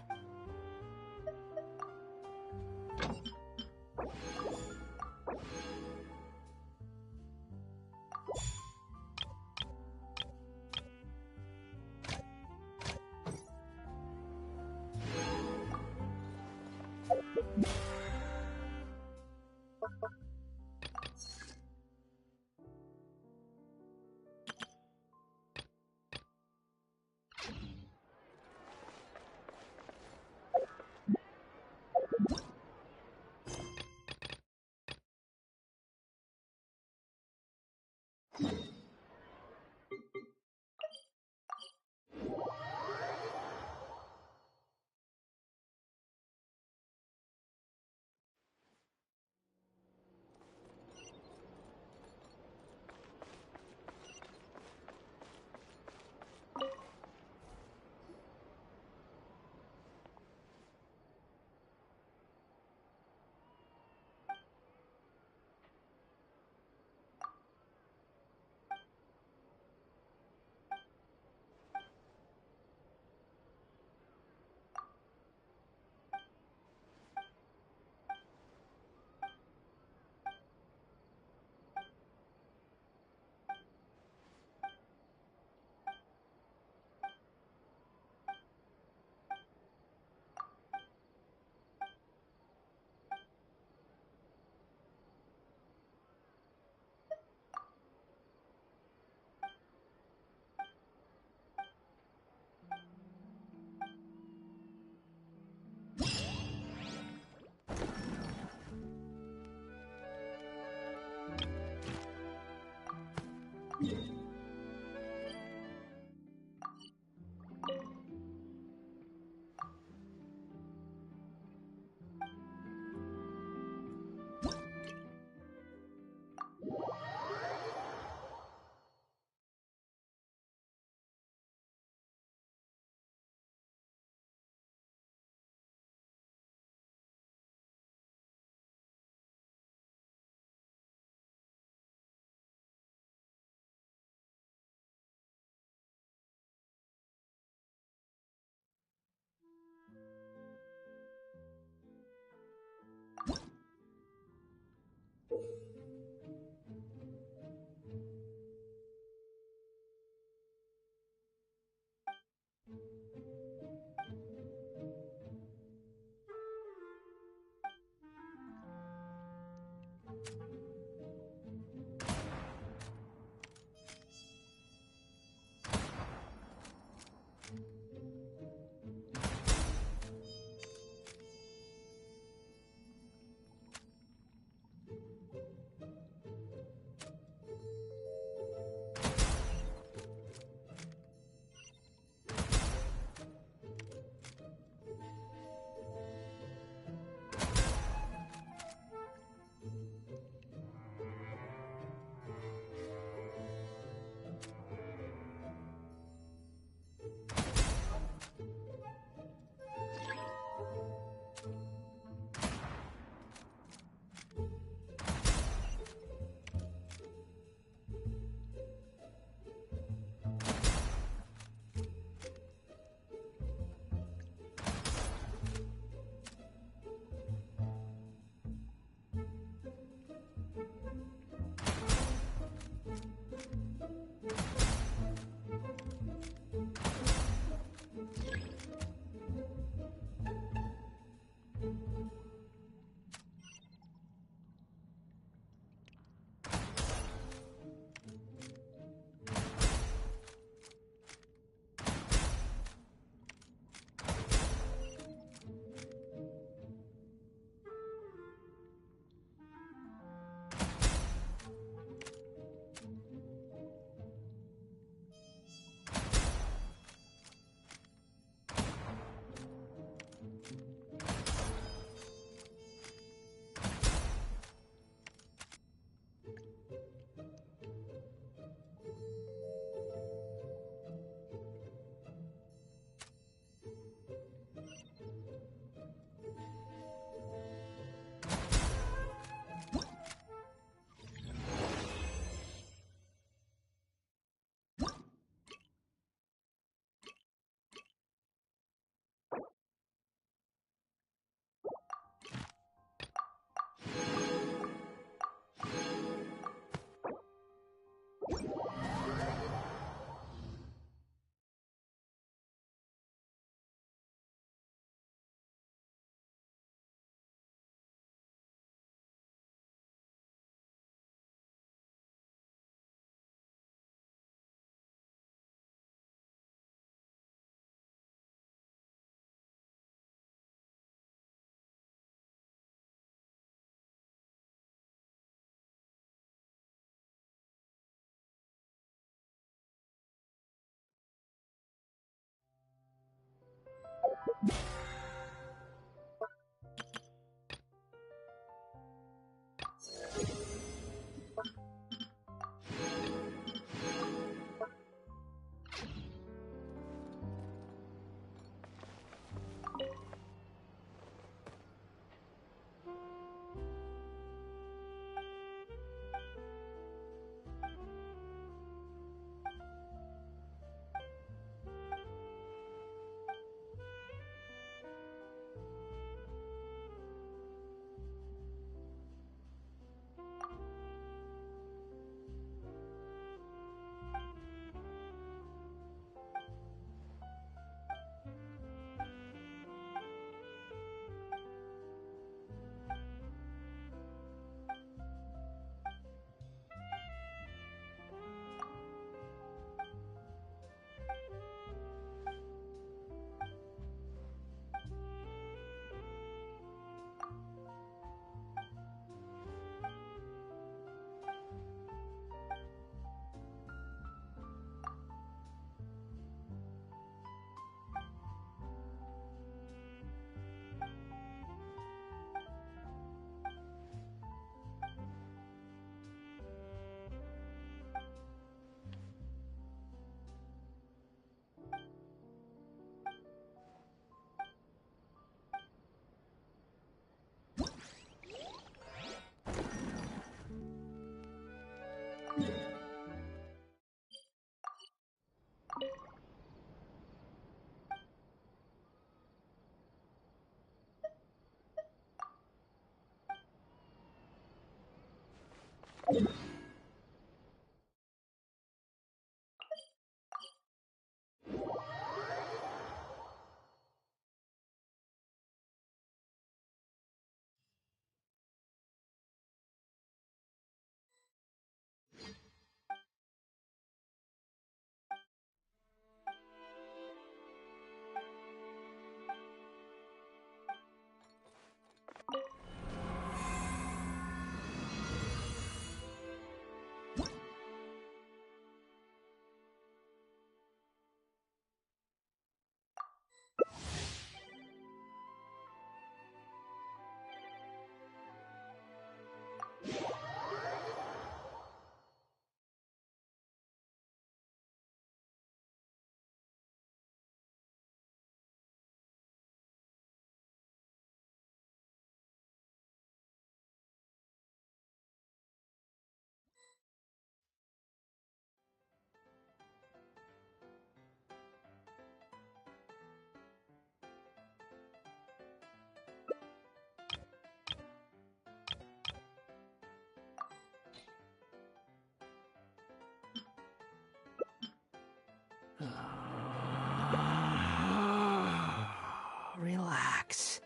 Relax.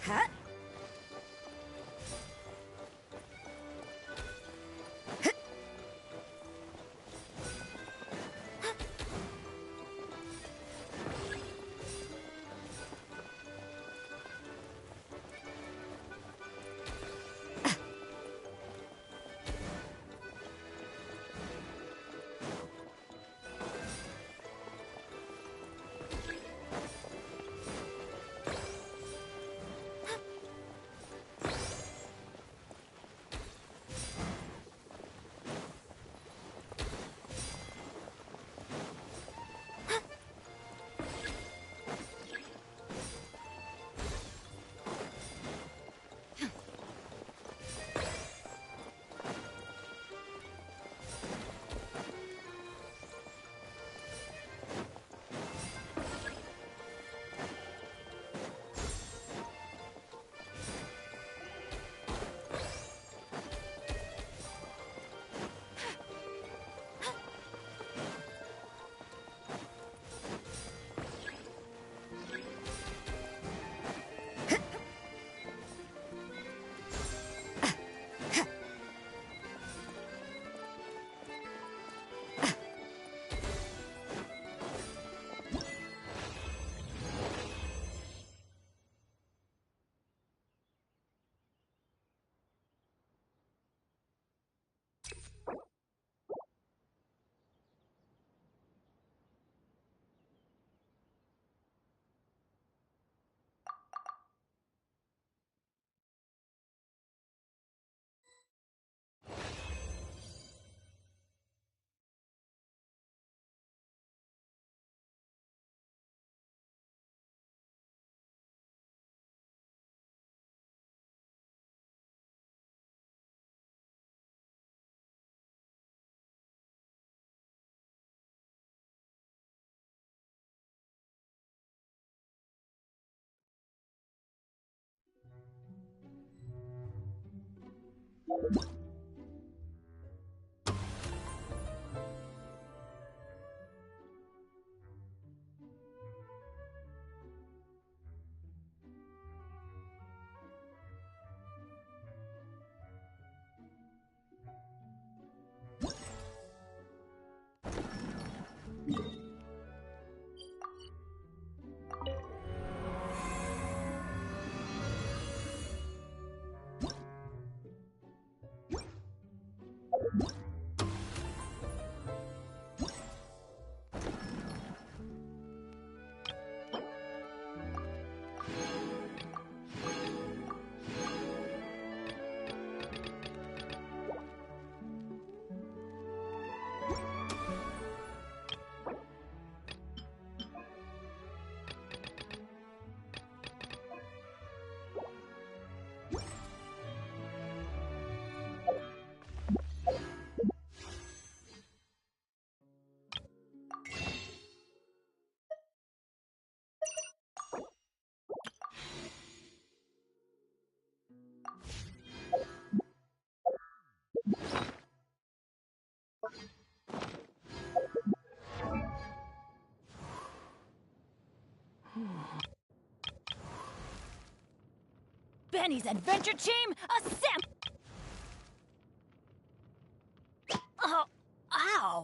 Huh? Penny's adventure team, Oh, ow!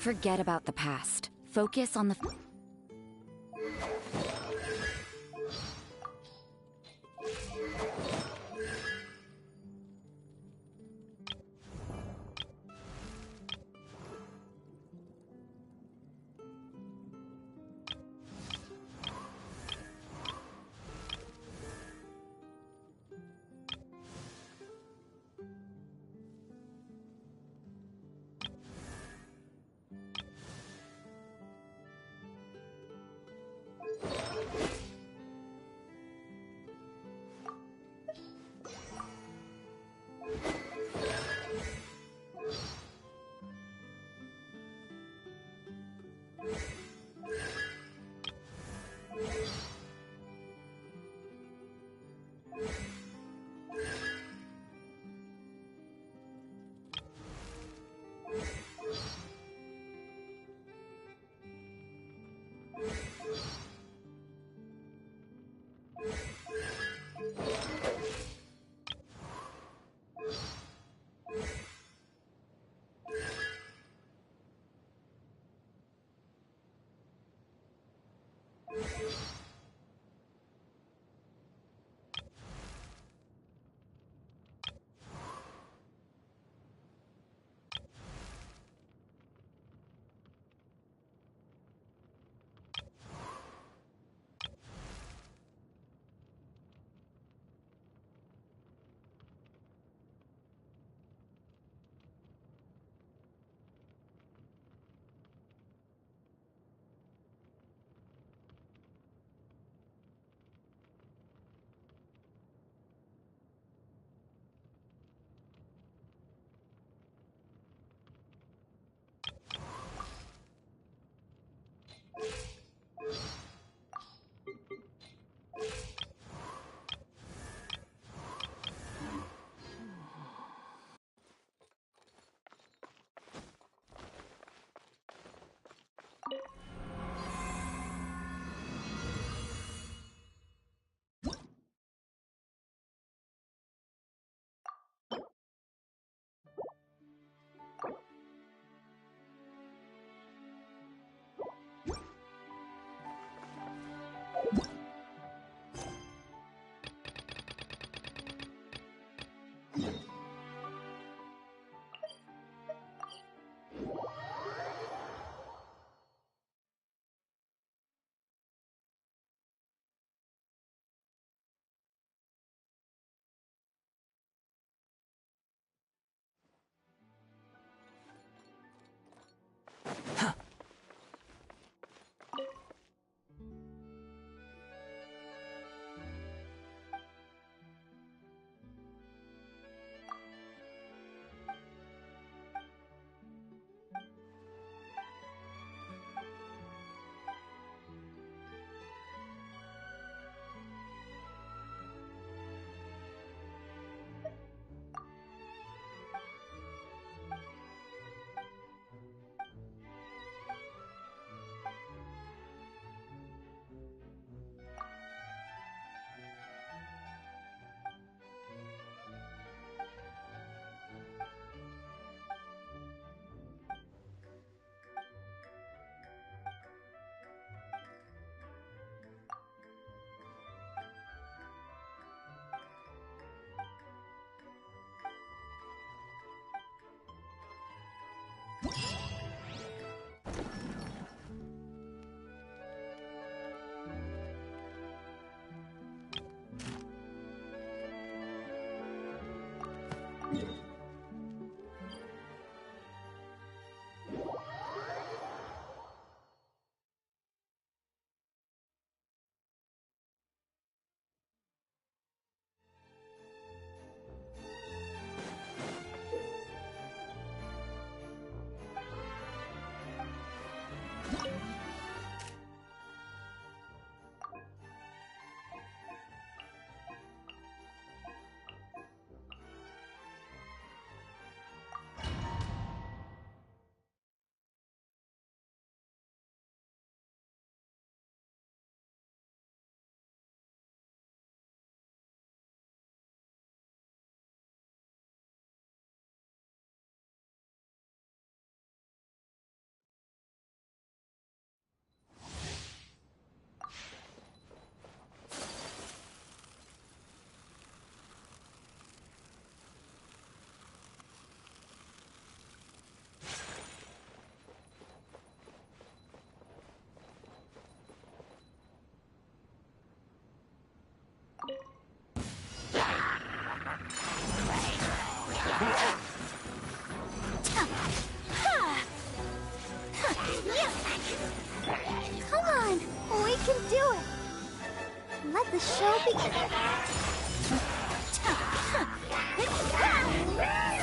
Forget about the past. Focus on the...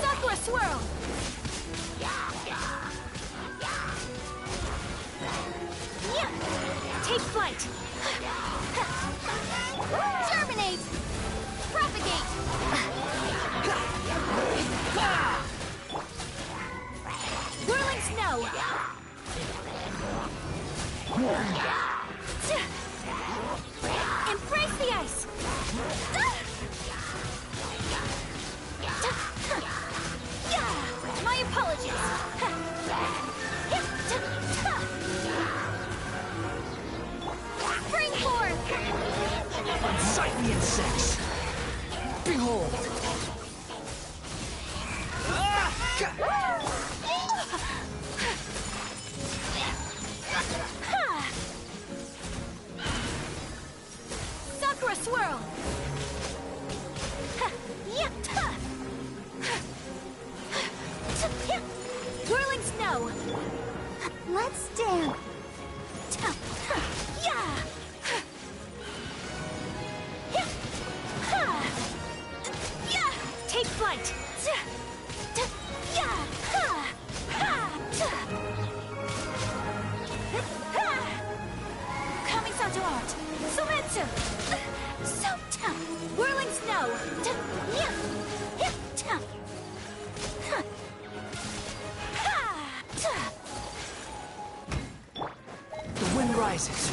Sakura Swirl! Take flight! Germinate! Propagate! Whirling Snow! Embrace the ice! My apologies! Spring forth! Unsightly insects! Behold! Sakura Swirl! Whirling Snow! Let's dance! Take flight! Kamisato Art! Sumetsu! Whirling Snow! The wind rises.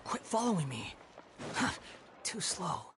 Quit following me. Too slow.